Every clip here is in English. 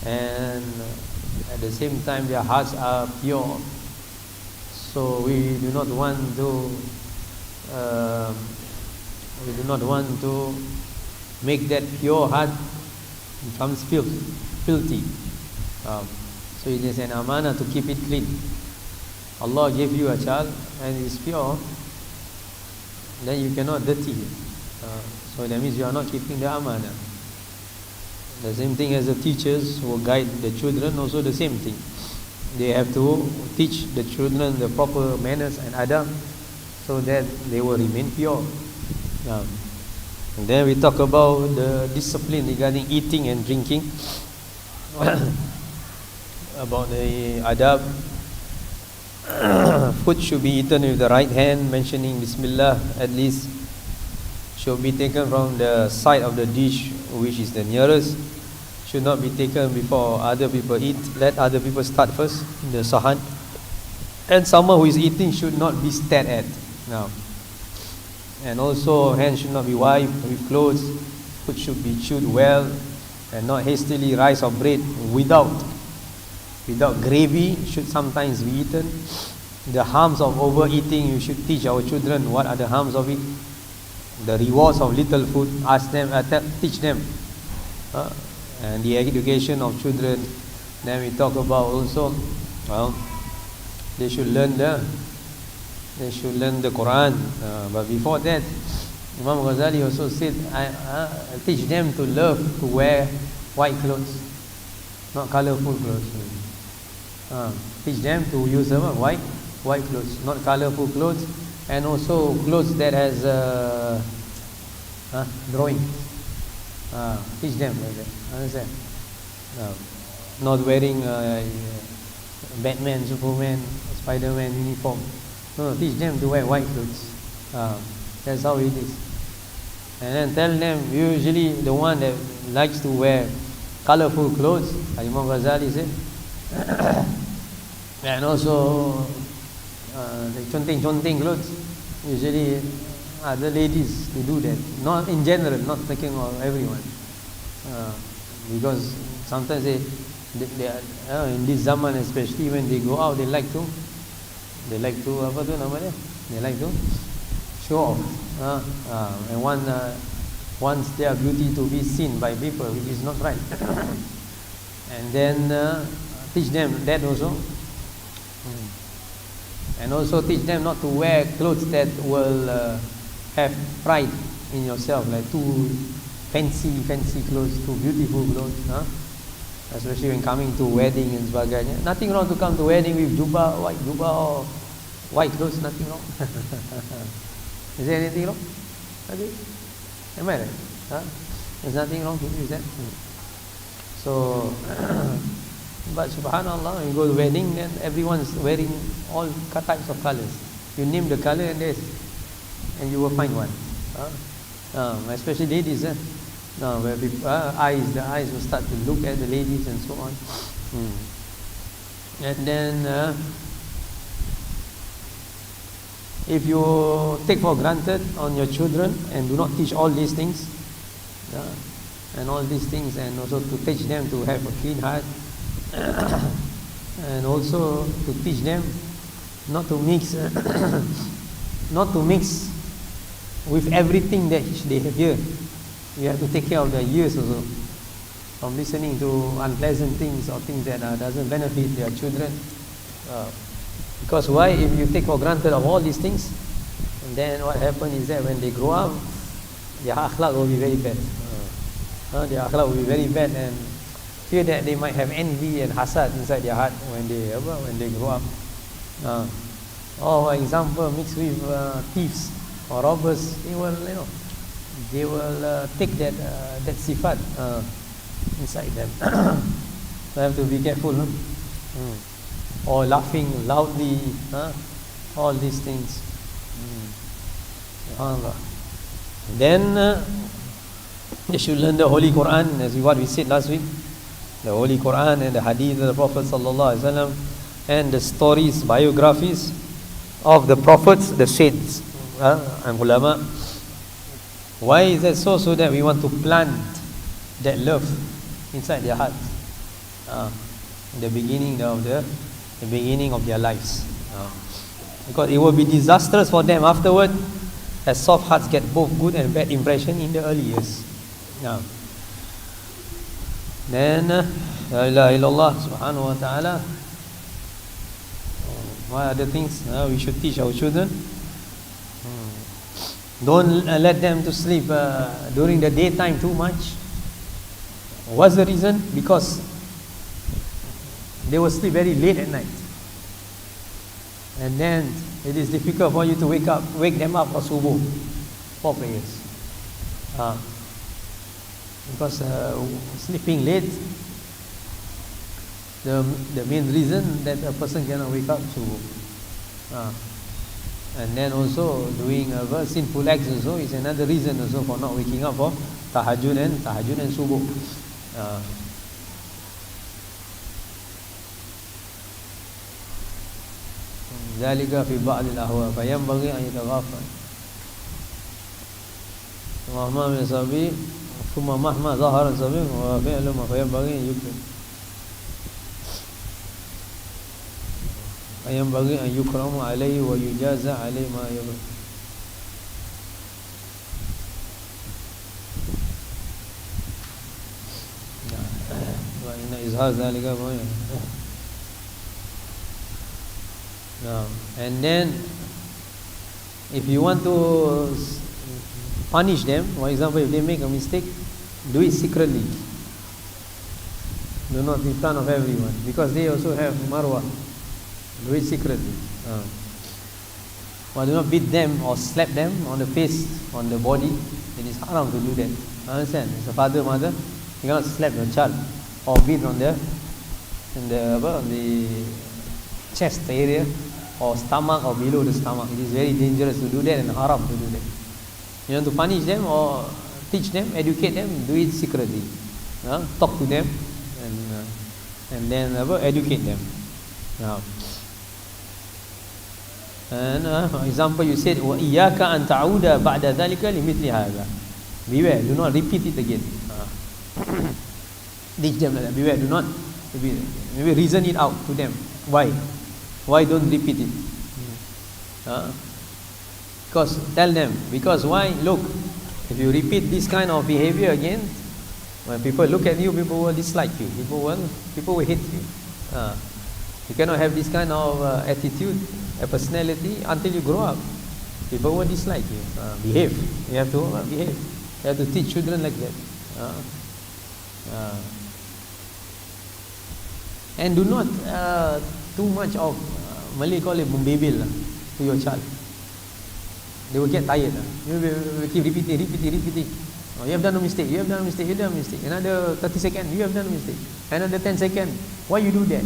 and at the same time their hearts are pure. So we do not want to make that pure heart becomes filthy. So it is an amana to keep it clean. Allah gave you a child and it is pure, then you cannot dirty it. So that means you are not keeping the amana. The same thing as the teachers who guide the children, also the same thing. They have to teach the children the proper manners and adab so that they will remain pure. And then we talk about the discipline regarding eating and drinking. About the adab. Food should be eaten with the right hand, mentioning Bismillah at least. Should be taken from the side of the dish which is the nearest. Should not be taken before other people eat. Let other people start first in the sahan. And someone who is eating should not be stared at. Now, and also hands should not be wiped with clothes. Food should be chewed well and not hastily. Rice or bread without gravy should sometimes be eaten. The harms of overeating, you should teach our children what are the harms of it. The rewards of little food, ask them, teach them. And the education of children. Then we talk about also, they should learn the Quran. But before that, Imam Ghazali also said, I teach them to love to wear white clothes, not colorful clothes. Teach them to use white clothes, not colorful clothes, and also clothes that has drawing. Teach them like that. Understand? Not wearing Batman, Superman, Spider-Man uniform. No, teach them to wear white clothes. That's how it is. And then tell them, usually the one that likes to wear colorful clothes, Imam Ghazali said, and also the chonting clothes, usually the ladies to do that. Not in general, not thinking of everyone. Because sometimes they are, in this zaman especially, when they go out, they like to show off. And wants their beauty to be seen by people, which is not right. And then teach them that also. And also teach them not to wear clothes that will have pride in yourself, like too fancy clothes, too beautiful clothes. Especially when coming to wedding and sebagainya. Nothing wrong to come to wedding with white jubah or white clothes, nothing wrong. Is there anything wrong? Okay. Am I right? There's nothing wrong with that. So, but subhanallah, when you go to wedding, then everyone's wearing all types of colors. You name the color and you will find one. Especially ladies, where people, the eyes will start to look at the ladies and so on. And then if you take for granted on your children and do not teach all these things, and also to teach them to have a clean heart, and also to teach them not to mix with everything that they hear. You have to take care of their ears also, from listening to unpleasant things or things that doesn't benefit their children. Because why? If you take for granted of all these things, and then what happens is that when they grow up, their akhlaq will be very bad. Their akhlaq will be very bad, and fear that they might have envy and hasad inside their heart when they grow up. Or for example, mixed with thieves or robbers, they will take that sifat inside them. So have to be careful. Or laughing loudly, all these things. Then they should learn the Holy Quran, as what we said last week. The Holy Quran and the Hadith of the Prophet sallallahu alaihi wasallam, and the stories, biographies of the prophets, the saints, and ulama. Why is that so? So that we want to plant that love inside their hearts. the beginning of their lives. Because it will be disastrous for them afterward, as soft hearts get both good and bad impression in the early years. Then La ilaha illallah subhanahu wa ta'ala. What other things we should teach our children? Don't let them to sleep during the daytime too much. What's the reason? Because they will sleep very late at night, and then it is difficult for you to wake them up for subuh, for prayers. Because sleeping late, the main reason that a person cannot wake up subuh. And then also doing sinful acts also is another reason also for not waking up for tahajjud and subuh. ذلك في بعض الأهواء فينبغي أن يتغافل مهما من سبيل ثم مهما ظهر سبيل وفعل ما فينبغي أن يكرم فينبغي أن يكرم عليه ويجازى عليه ما يبغي. وإن إظهار ذلك and then if you want to punish them, for example, if they make a mistake, do it secretly, do not in front of everyone, because they also have marwah. Do it secretly. Or do not beat them or slap them on the face, on the body. It is haram to do that. Understand? As a father, mother, you cannot slap your child or beat on the chest area or stomach or below the stomach. It is very dangerous to do that and haram to do that. You want to punish them or teach them, educate them, do it secretly. Talk to them and then educate them. And for example, you said وَإِيَّاكَ أَن تَعُودَ بَعْدَ ذَلِكَ لِمِثْلِ هَذَا. Beware, do not repeat it again. Teach them like that. Beware, do not repeat it. Maybe reason it out to them. Why don't repeat it? Because tell them, because why? Look, if you repeat this kind of behavior again, when people look at you, people will dislike you. People will hate you. You cannot have this kind of attitude, a personality until you grow up. People will dislike you. Behave. You have to behave. You have to teach children like that. And do not too much of Malay call it membebil to your child. They will get tired. You will keep repeating. Oh, you have done a mistake. Another 30 seconds, you have done a mistake. Another 10 seconds. Why you do that?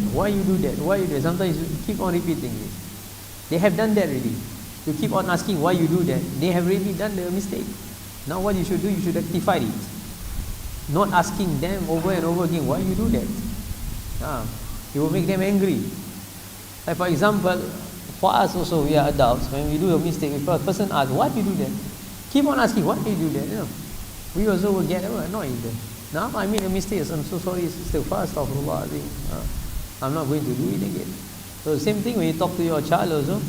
Sometimes you keep on repeating it. They have done that already. You keep on asking why you do that. They have already done the mistake. Now what you should do, you should rectify it. Not asking them over and over again why you do that. You will make them angry. Like for example, for us also, we are adults. When we do a mistake, if a person asks, why do you do that? Keep on asking, why do you do that? We also will get annoyed. Now I made a mistake, I'm so sorry, still fast, astaghfirullah. I'm not going to do it again. So same thing when you talk to your child also,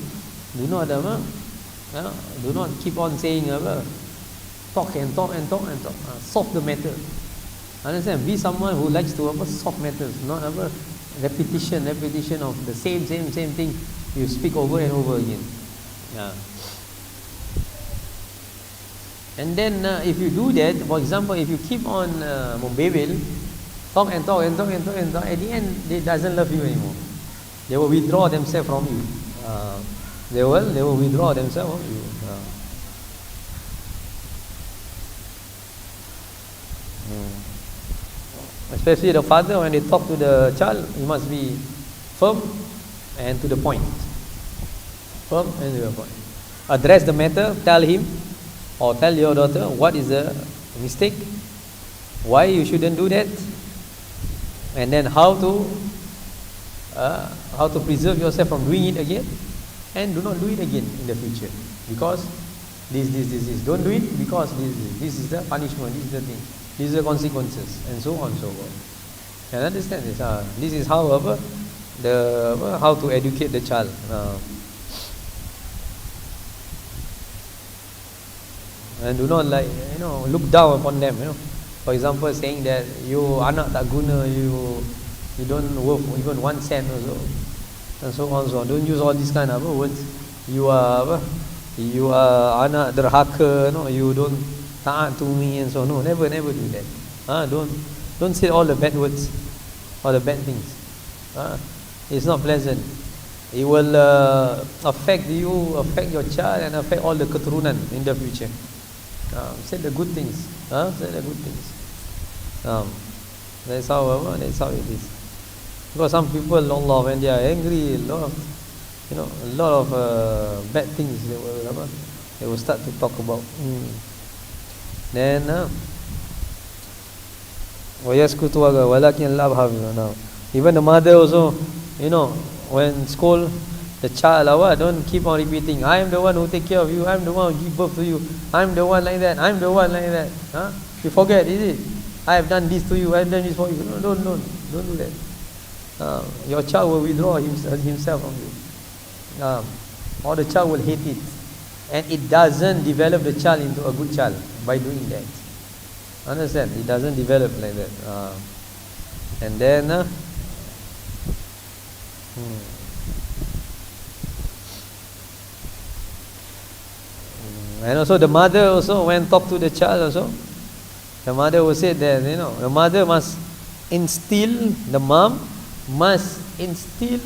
do not keep on saying talk and talk. Solve the matter. Understand? Be someone who likes to solve matters, not repetition of the same thing you speak over and over again. And then if you do that, for example, if you keep on membebil, talk and talk, at the end they doesn't love you anymore. They will withdraw themselves from you. They will withdraw themselves from you. Especially the father, when they talk to the child, he must be firm and to the point. Address the matter, tell him or tell your daughter what is the mistake, why you shouldn't do that, and then how to preserve yourself from doing it again, and do not do it again in the future, because this. Don't do it because this is the punishment, this is the thing, these are the consequences, and so on and so forth. Can understand this? This is how how to educate the child. And do not look down upon them. For example, saying that you anak tak guna, you don't worth even 1 cent also, and so on. So don't use all these kind of words. You are anak derhaka. You don't taat to me and so. No, never do that. Don't say all the bad words, all the bad things. It's not pleasant. It will affect you, affect your child, and affect all the keturunan in the future. Say the good things. Say the good things. That's how it is. Because some people, Allah, when they are angry, a lot of bad things they will start to talk about. Then even the mother also, when scold the child, don't keep on repeating, I am the one who take care of you, I am the one who give birth to you, I am the one like that, I am the one like that. You forget, is it? I have done this to you, I have done this for you. No, don't do that. Your child will withdraw himself from you. Or the child will hate it. And it doesn't develop the child into a good child by doing that. Understand? It doesn't develop like that. And then and also the mother also, when talk to the child also, the mother will say that the mother must instill, the mom must instill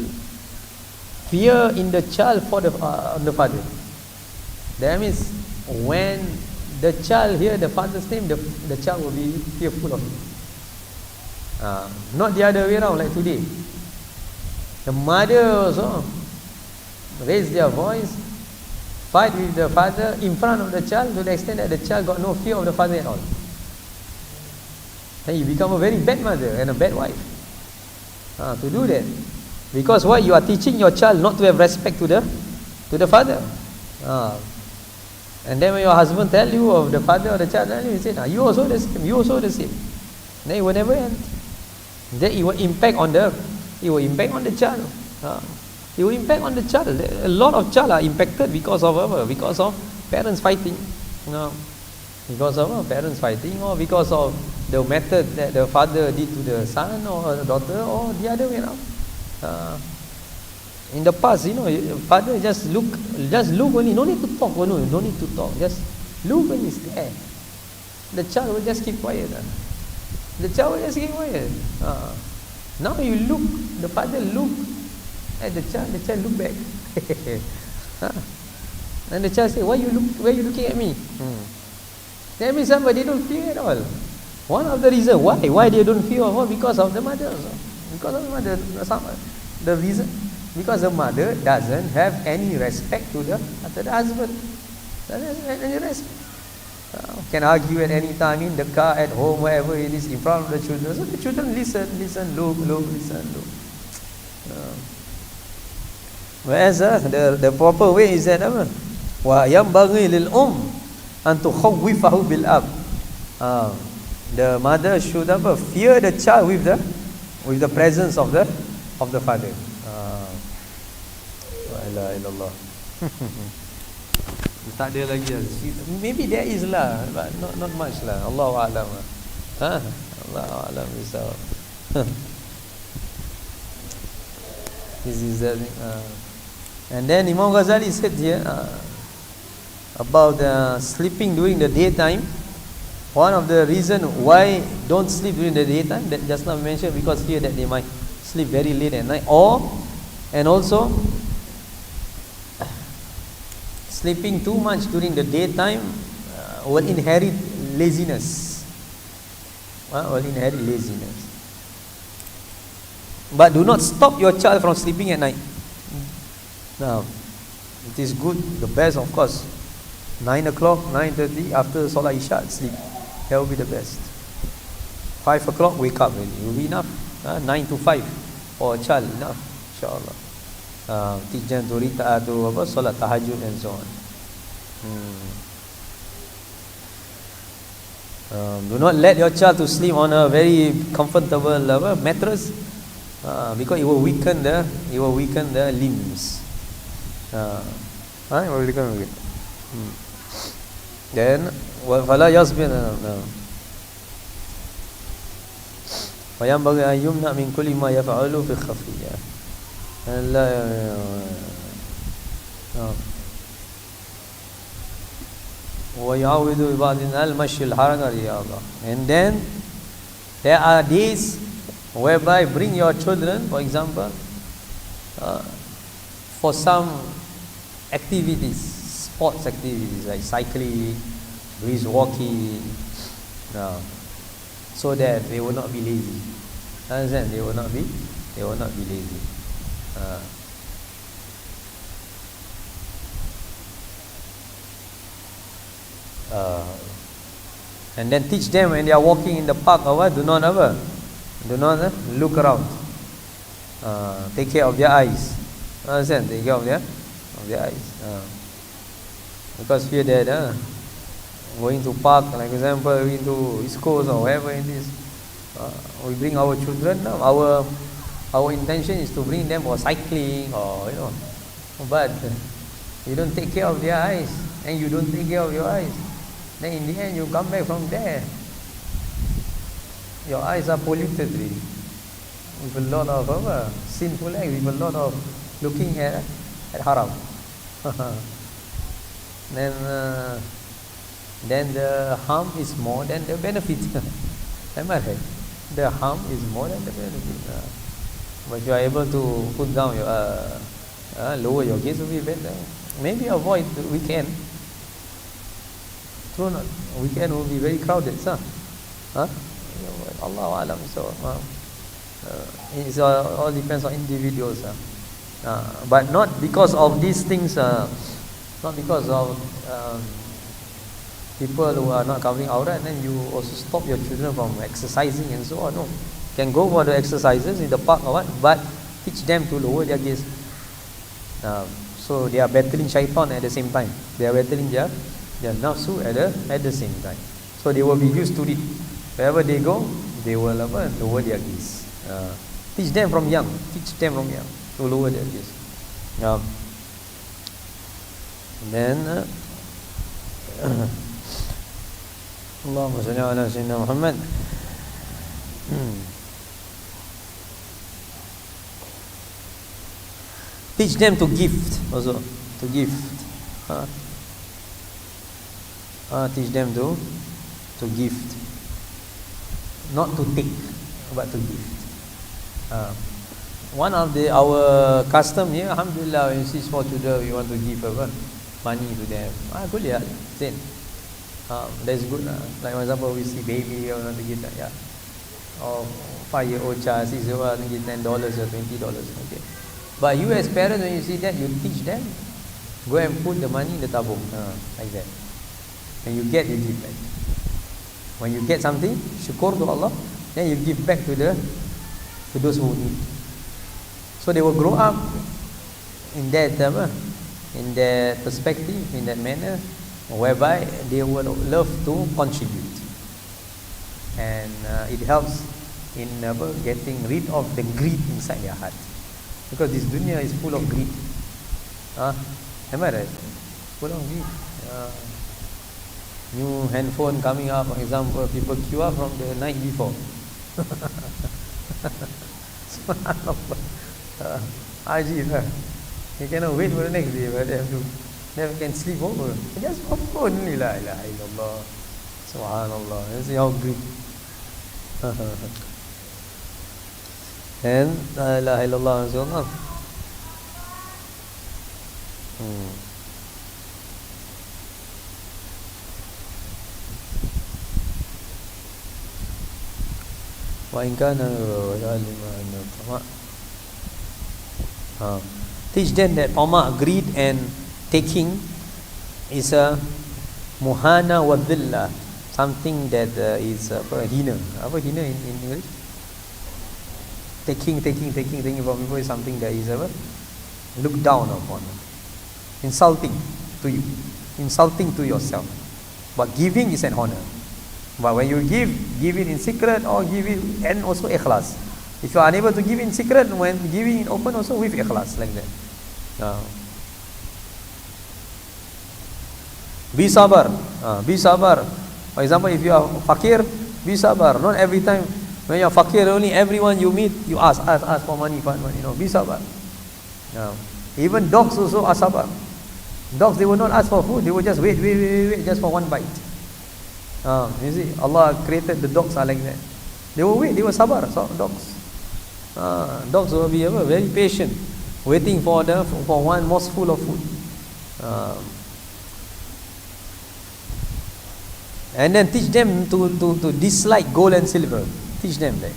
fear in the child for the father. That means when the child hear the father's name, the child will be fearful of him. Not the other way around like today. The mother also raise their voice, fight with the father in front of the child, to the extent that the child got no fear of the father at all. Then you become a very bad mother and a bad wife. To do that, because why? You are teaching your child not to have respect to the father. And then when your husband tell you of the father of the child, you say, you also the same, you also the same. Then it will never end. Then it will impact on the child. It will impact on the child. A lot of child are impacted because of parents fighting. Because of parents fighting, or because of the method that the father did to the son or the daughter, or the other way around. In the past, father just look only, no need to talk, no need to talk, just look when he's there. The child will just keep quiet. The child will just keep quiet. Now you look, the father look at the child look back. And the child say, why you looking at me? That means somebody don't fear at all. One of the reasons why they don't fear, because of the mother also. Because of the mother. The reason, because the mother doesn't have any respect to the husband. Doesn't have any respect. Can argue at any time, in the car, at home, wherever it is, in front of the children. So the children listen, look. Whereas the proper way is that wa yanbaghi lil an tukhawwifahu bil ab. The mother should fear the child with the presence of the father. La ilaha illallah. Tak ada lagi. Maybe there is lah, but not much lah. Allahu a'lam. Allahu a'lam bisawab. This is the and then Imam Ghazali said here about sleeping during the daytime. One of the reason why don't sleep during the daytime, that just now mentioned, because here that they might sleep very late at night, and also sleeping too much during the daytime will inherit laziness. But do not stop your child from sleeping at night. Now, it is good, the best of course, 9 o'clock, 9:30 after Salat Isha, sleep. That will be the best. 5 o'clock, wake up already. It will be enough. 9 to 5 for a child, enough, insyaAllah. Teach them to read Salat Tahajjud and so on. Do not let your child to sleep on a very comfortable mattress, because it will weaken the limbs. It will weaken it. Then فلا يصبر وينبغي أن يمنع من كل ما يفعل في الخفية. ويعود ببعض المشي الحركة رياضة. And then there are days whereby bring your children, for example, for some activities, sports activities like cycling, brisk walking, so that they will not be lazy. Understand? They will not be lazy. And then teach them when they are walking in the park or what, do not look around. Take care of their eyes. Understand? Take care of their eyes. Because here that going to park, like example, going to East Coast or wherever it is, we bring our children. Our intention is to bring them for cycling or but you don't take care of their eyes and you don't take care of your eyes. Then in the end you come back from there, your eyes are polluted really, with a lot of sinful acts, with a lot of looking at haram. Then the harm is more than the benefit. Am I right? The harm is more than the benefit. But you are able to put down your lower your gaze will be better. Maybe avoid the weekend. True not? Weekend will be very crowded, sir. Allahu Alam. So it all depends on individuals. But not because of these things. Not because of people who are not covering awrat, then you also stop your children from exercising and so on. No, can go for the exercises in the park or what, but teach them to lower their gaze. So they are battling shaitan at the same time. They are battling their nafsu at the same time. So they will be used to it. Wherever they go, they will lower their gaze. Teach them from young. Teach them from young to lower their gaze. Then Allahumma salli ala Sayyidina Muhammad. Teach them to gift also. To gift. Teach them to gift. Not to take, but to gift. One of our custom here, alhamdulillah, when you see small children, we want to give money to them. Good, yeah. Then that's good. Like for example, we see baby, we want to give that, yeah. Or 5-year-old child, 6-year-old, give $10 or $20. Okay. But you as parents, when you see that, you teach them, go and put the money in the tabung, like that. When you get, you give back. When you get something, syukur to Allah, then you give back to those who need. So they will grow up in that perspective, in that manner, whereby they will love to contribute, and it helps in getting rid of the greed inside their heart, because this dunya is full of greed. Am I right? Full of greed. New handphone coming up, for example, people queue up from the night before. Ajib, you cannot wait for the next day, but they never can sleep over. Just for phone only. La ilaha illallah. Subhanallah. That's how great. And la ilaha illallah. Subhanallah. Teach them that tamak, greed and taking is a muhana wa dhilla, something that is hina. Apa hina in English? Taking from people is something that is looked down upon, insulting to you, insulting to yourself. But giving is an honor. But when you give it in secret or give it, and also ikhlas. If you are unable to give in secret, when giving in open also with ikhlas, like that. Be sabar. Be sabar. For example, if you are fakir, be sabar. Not every time when you are fakir, only everyone you meet, you ask for money, be sabar. Even dogs also are sabar. Dogs, they will not ask for food, they will just wait just for one bite. You see, Allah created the dogs are like that. They will wait, they will sabar. So dogs will be very patient, waiting for one mouthful of food. And then teach them to dislike gold and silver. Teach them that.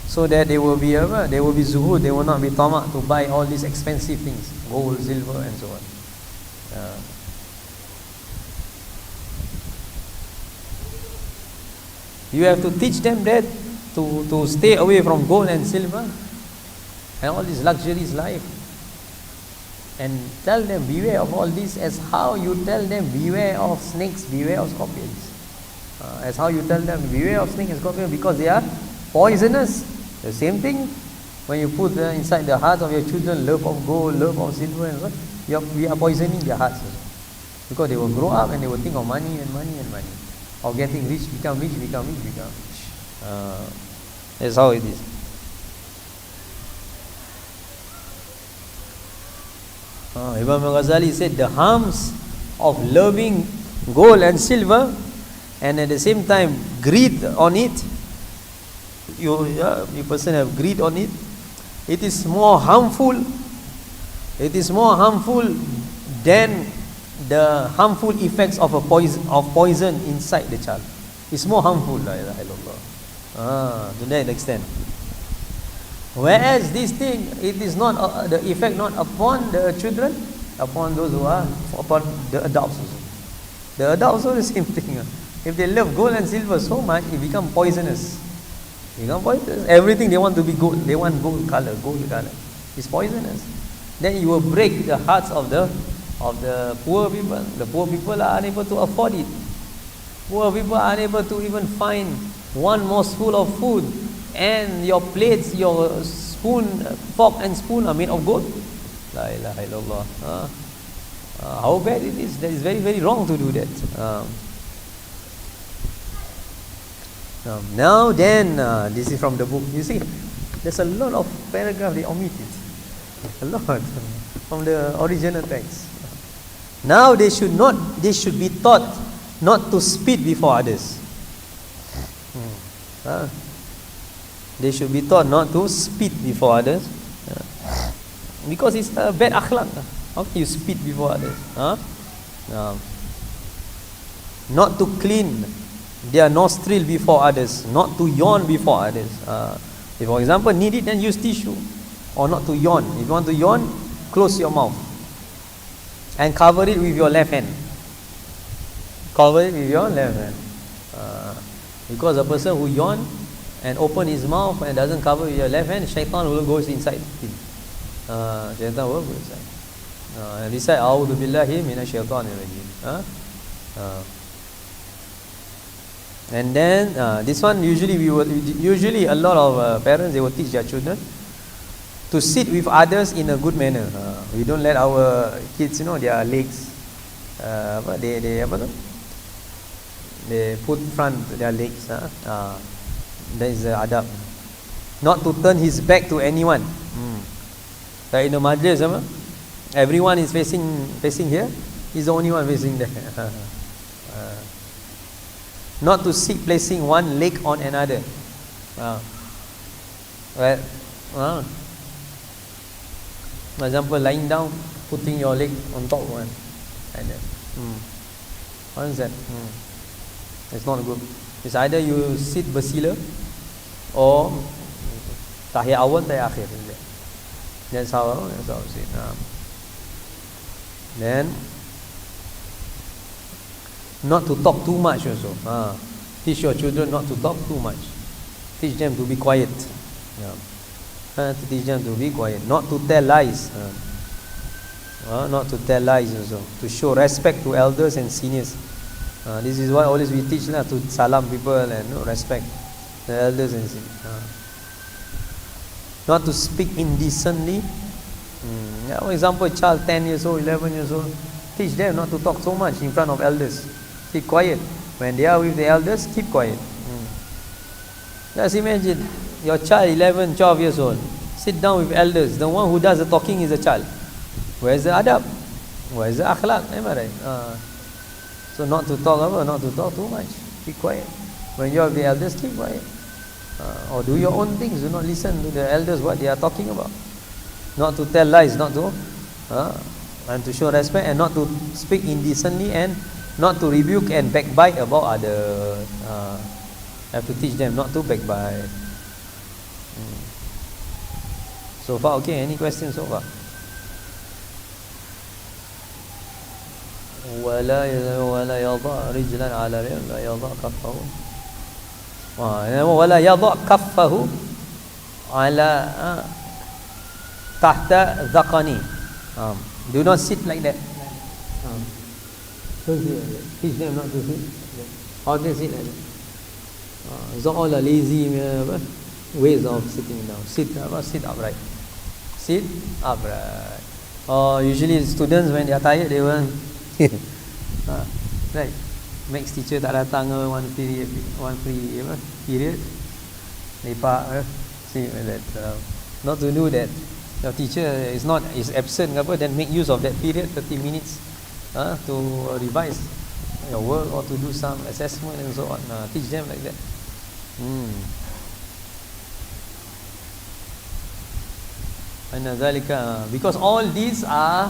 So that they will be zuhud, they will not be tamak to buy all these expensive things, gold, silver, and so on. You have to teach them that to stay away from gold and silver and all these luxuries life, and tell them beware of all this, as how you tell them beware of snakes, beware of scorpions. As how you tell them beware of snakes and scorpions, because they are poisonous. The same thing when you put inside the hearts of your children love of gold, love of silver, and so on, we are poisoning their hearts also. Because they will grow up and they will think of money and money and money, of getting rich, become rich. That's how it is. Imam Ghazali said the harms of loving gold and silver, and at the same time greed on it. You person have greed on it. It is more harmful. It is more harmful than the harmful effects of poison inside the child. It's more harmful. La ilaha illallah. To that extent. Whereas this thing, it is not the effect not upon the children, upon those who are, upon the adults also. The adults also the same thing. If they love gold and silver so much, it becomes poisonous. Everything they want to be gold. They want gold color. It's poisonous. Then you will break the hearts of the poor people. The poor people are unable to afford it. Poor people are unable to even find one mouthful of food, and your plates, your spoon, fork and spoon are made of gold. La ilaha illallah. How bad it is. That is very, very wrong to do that. Now then, this is from the book. You see, there's a lot of paragraph they omitted. A lot from the original text. Now they should be taught not to spit before others. They should be taught not to spit before others, because it's a bad akhlaq. How can you spit before others? Not to clean their nostril before others, not to yawn before others. If, for example, need it, then use tissue, or not to yawn. If you want to yawn, close your mouth and cover it with your left hand. Cover it with your left hand. Because a person who yawn and open his mouth and doesn't cover with your left hand, shaitan will go inside him. Shaitan will go inside. And recite A'udhu Billahi Minash Shaitanir Rajim. And then this one usually a lot of parents, they will teach their children to sit with others in a good manner. We don't let our kids, their legs, they put front their legs. That is the adab. Not to turn his back to anyone. Like in the majlis, everyone is facing here. He's the only one facing there. Not to sit placing one leg on another. For example, lying down, putting your leg on top of one, like that. What is that? It's not good. It's either you sit bersila or tahiyat awal, tahiyat akhir. That's how it's it. Then not to talk too much also. Teach your children not to talk too much. Teach them to be quiet. To teach them to be quiet. Not to tell lies. Not to tell lies also. To show respect to elders and seniors. This is what always we teach to salam people and respect the elders and not to speak indecently. For example, a child 10 years old, 11 years old, teach them not to talk so much in front of elders. Keep quiet. When they are with the elders, keep quiet. Just imagine your child 11, 12 years old, sit down with elders. The one who does the talking is the child. Where's the adab? Where's the akhlaq? Am I right? So not to talk too much. Keep quiet. When you're with the elders, keep quiet. Or do your own things. Do not listen to the elders what they are talking about. Not to tell lies, not to and to show respect, and not to speak indecently, and not to rebuke and backbite about others. Have to teach them not to backbite. So far, okay? Any questions so far? ولا يضع رجلا على رجل لا يضع كفه ولا يضع كفه على تحت ذقني. Do not sit like that. Don't sit like that. Teach them not to sit. How they sit like that? It's all a lazy ways of sitting down. Sit upright. Sit upright. Usually students when they are tired, they will right. Next teacher tak datang one free period. Lepak. See like that. Not to do that. Your teacher is absent, then make use of that period, 30 minutes, to revise your work or to do some assessment and so on. Teach them like that. Because all these are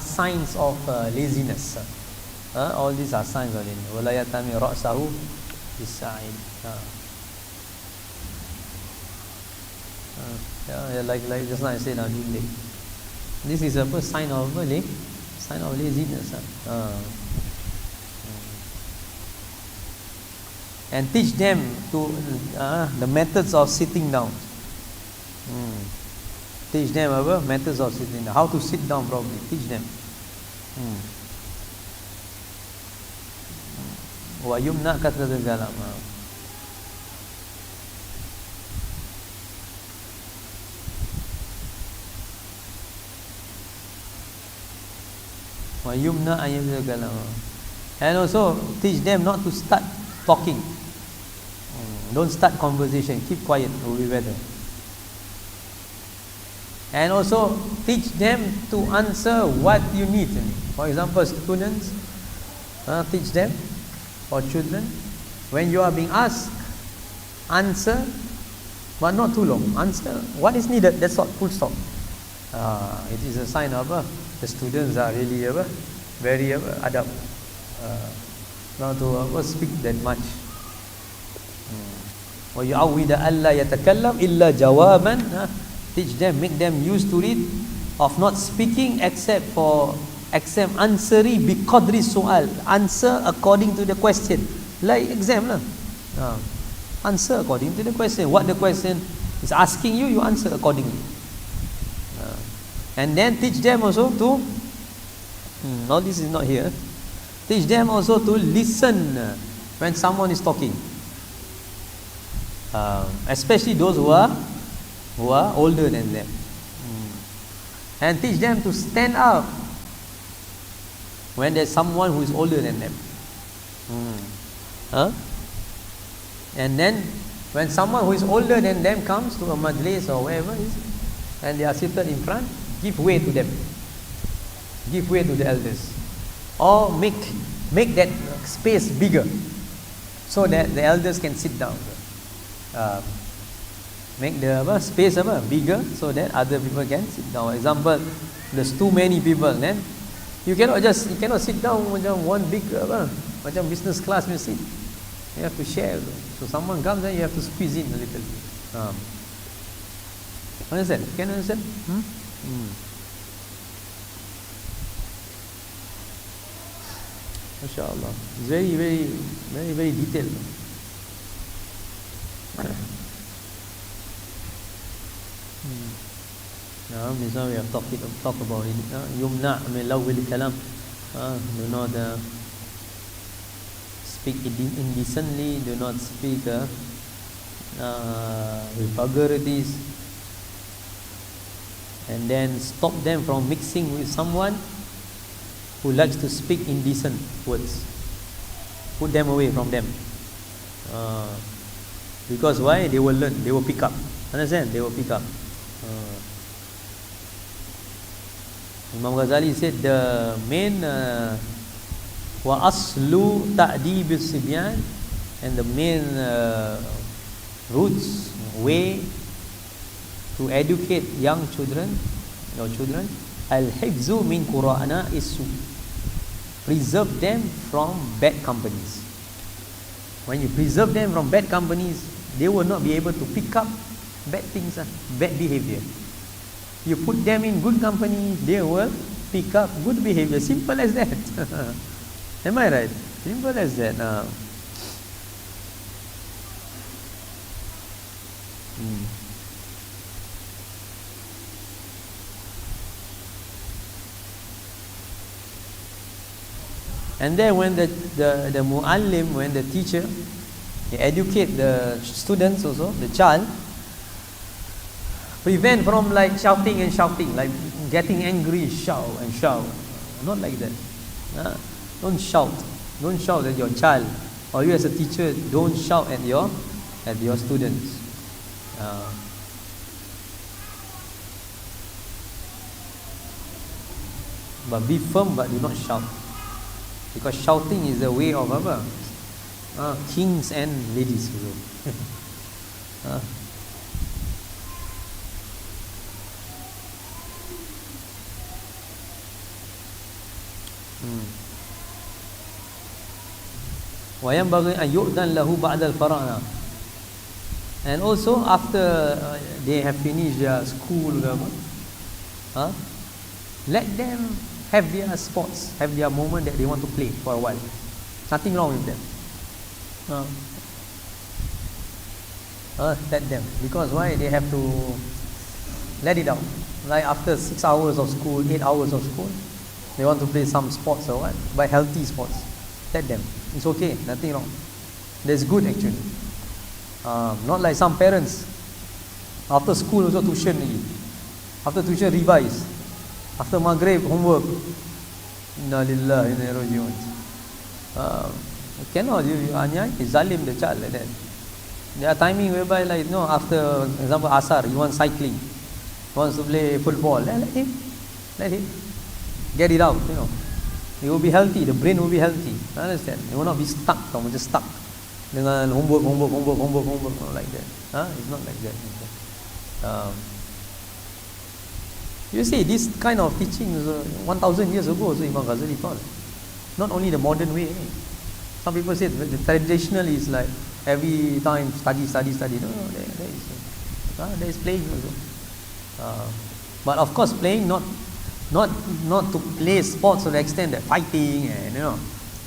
signs of laziness. All these are signs of laziness. وَلَا يَتَمِي رَأْسَهُ بِالسَّعِيدِ. Like just now I said, this is a sign of laziness. And teach them to the methods of sitting down. Teach them methods of sitting down. How to sit down properly. Teach them. Wa yumna kathratul kalam. Wa yumna ayyatul kalam. And also teach them not to start talking. Don't start conversation. Keep quiet. Will be better. And also teach them to answer what you need. For example, students, teach them, or children, when you are being asked, answer, but not too long. Answer what is needed. That's all. Full stop. It is a sign of the students are really very adab. Not to speak that much. وَيُعَوِّدَ أَلَّا يَتَكَلَّمْ إِلَّا جَوَابًا. Teach them, make them used to it, of not speaking except answering biqadri su'al. Answer according to the question. Like exam lah. Answer according to the question. What the question is asking you, you answer accordingly. And then teach them also to all this is not here. Teach them also to listen when someone is talking. Especially those who are older than them. And teach them to stand up when there's someone who is older than them. And then when someone who is older than them comes to a majlis or wherever it is, and they are seated in front, give way to them. Give way to the elders. Or make that space bigger so that the elders can sit down. Make the space bigger so that other people can sit down. For example, there's too many people, then you cannot sit down macam one big macam business class you sit. You have to share. So someone comes and you have to squeeze in a little bit. Understand? Can you understand? MashaAllah. It's very, very, very, very detailed. This one we have talked about it. Yumna min lawil kalam. Do not speak indecently, do not speak with vulgarities, and then stop them from mixing with someone who likes to speak indecent words. Put them away from them. Because why? They will learn, they will pick up. Understand? They will pick up. Imam Ghazali said the main wa aslu ta'dib as-sibyan, and the main roots, way to educate young children, your children, al-hifzu min qura'ana isu, preserve them from bad companies. When you preserve them from bad companies, they will not be able to pick up bad things, bad behavior. You put them in good company, they will pick up good behavior. Simple as that. Am I right? Simple as that. And then when the muallim, when the teacher, they educate the students also, the child, prevent from like shouting and shouting, like getting angry, shout and shout. Not like that. Don't shout. Don't shout at your child. Or you as a teacher, don't shout at your students. But be firm, but do not shout. Because shouting is a way of kings and ladies. وَيَنْبَغِي أَنْ يُؤْذَنْ لَهُ بَعْدَ الْفَرَاغِ. And also after they have finished their school, let them have their sports, have their moment that they want to play for a while. Nothing wrong with them. Let them. Because why? They have to let it out. Like after 6 hours of school, 8 hours of school, they want to play some sports or what, but healthy sports. Let them. It's okay, nothing wrong. That's good actually. Not like some parents, after school also tuition again. After tuition revise. After Maghrib homework. Inna lillahi inna ilaihi raji'un. Cannot, you zalim the child like that. There are timing whereby like, after example Asar, you want cycling, he wants to play football, let him. Get it out, He will be healthy, the brain will be healthy. Understand? He will not be stuck, just stuck dengan homework like that. It's not like that. You see, this kind of teaching is 1,000 years ago, so Imam Ghazali taught. Not only the modern way. Some people say the traditional is like every time study. No, there is playing also. But of course, playing not to play sports to the extent that fighting and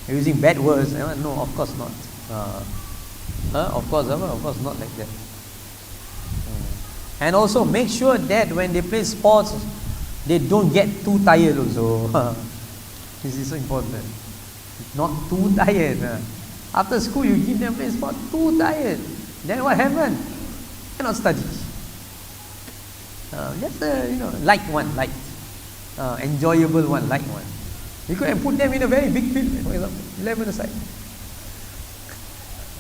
using bad words. No, of course not. Of course not like that. And also make sure that when they play sports, they don't get too tired also. This is so important. Not too tired. After school, you give them play sport, too tired. Then what happened? Cannot study. Just light one. Enjoyable one, light one. You could put them in a very big field, for example, 11 aside.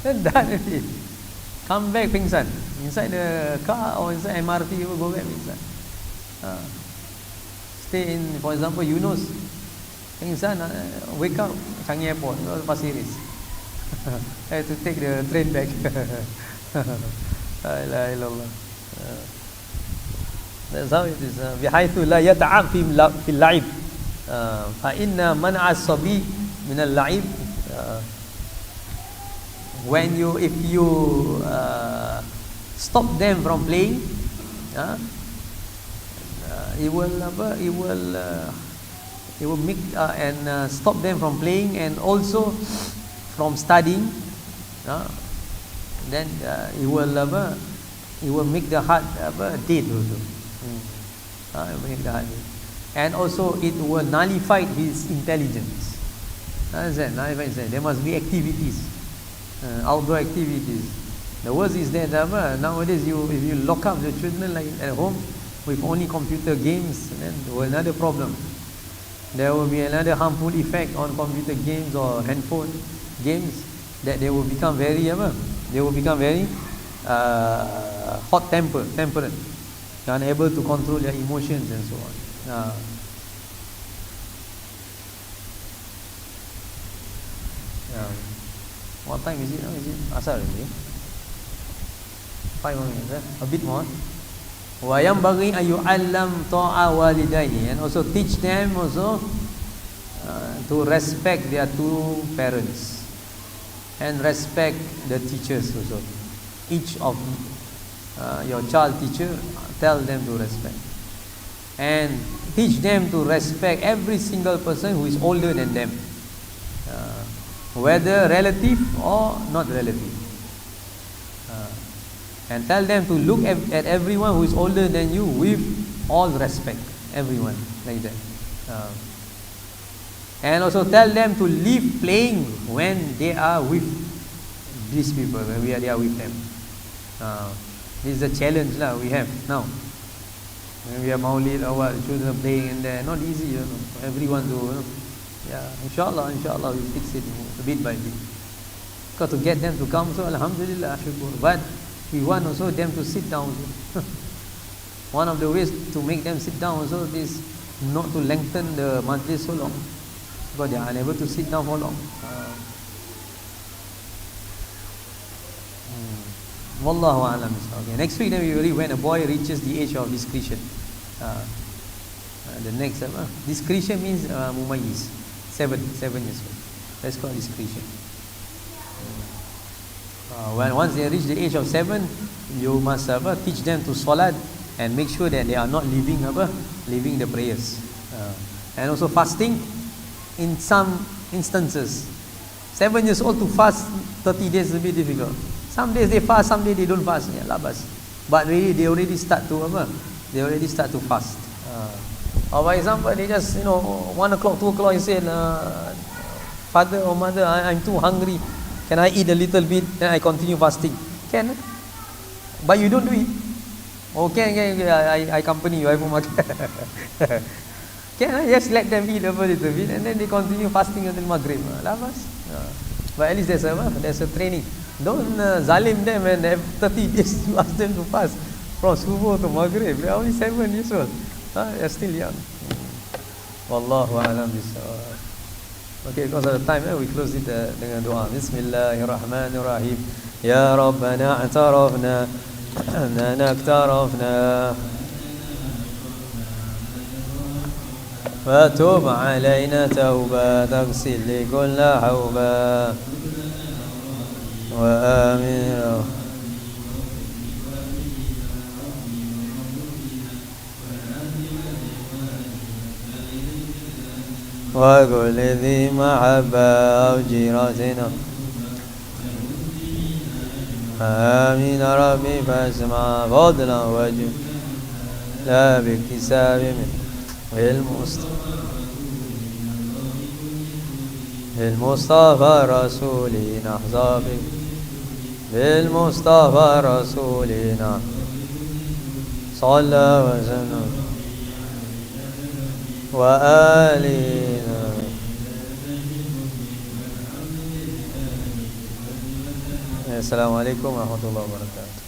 Then done already. Come back pingsan. Inside the car or inside MRT, you will go back pingsan. Stay in, for example, Yunus. Pingsan, wake up, Changi Airport, Pasir Ris. Have to take the train back. La ilaha illallah. That's how it is. بحيث لا يتعب في اللعب فإن منع الصبي من اللعب. If you stop them from playing, it will make and stop them from playing and also from studying. Then it will make the heart dead also. And also it will nullify his intelligence. Understand? There must be activities, outdoor activities. The worst is that nowadays if you lock up the children like at home with only computer games, then another problem. There will be another harmful effect on computer games or handphone games, that they will become very hot-tempered, unable to control their emotions and so on. What time is it now? Is it Asar already? 5 more minutes, a bit more. وَيَنْبَغِي أَن يُعَلَّمْ طَاعَ وَالِدَيْهِ, and also teach them also to respect their two parents and respect the teachers also. Each of your child teacher, tell them to respect, and teach them to respect every single person who is older than them, whether relative or not relative, and tell them to look at everyone who is older than you with all respect, everyone, like that. And also tell them to leave playing when they are with these people, when they are with them. This is the challenge we have now. When we have Maulid or what, children playing and they're not easy, for everyone to, inshallah we'll fix it bit by bit. Got to get them to come, so alhamdulillah, shukur. But we want also them to sit down. One of the ways to make them sit down also is not to lengthen the majlis so long, because they are unable to sit down for long. Wallahu a'lam. Okay. Next week then we will read when a boy reaches the age of discretion. The next discretion means mumayyiz, 7 years old. That's called discretion. Once they reach the age of 7, you must teach them to salat and make sure that they are not leaving the prayers, and also fasting. In some instances, 7 years old to fast 30 days is a bit difficult. Some days they fast, some days they don't fast. Labas. But really they already start to fast. Or by example, they just 1 o'clock, 2 o'clock, he said, father or mother, I'm too hungry. Can I eat a little bit? Then I continue fasting. Can? But you don't do it. Okay, I accompany you. I will makan. Can I just let them eat a little bit and then they continue fasting until Maghrib? But at least there's a training. Don't zalim them and have 30 days you ask them to fast from Subuh to Maghrib. They are only 7 years old. They are still young. Wallahu a'lam bisawab. Okay, because of the time, we close it dengan doa. Bismillahirrahmanirrahim. Ya Rabbana a'tarafna annana iktarafna وتوب علينا توبة تغسل لي كل حوبة وآمين وكل ذي محبة أو جيرتنا آمين ربي فاسمع فضلا وجه لا باكتساب من بالمصطفى رسولي نحظى بك بالمصطفى رسولنا صلى وسلم وآلنا. السلام عليكم ورحمة الله وبركاته.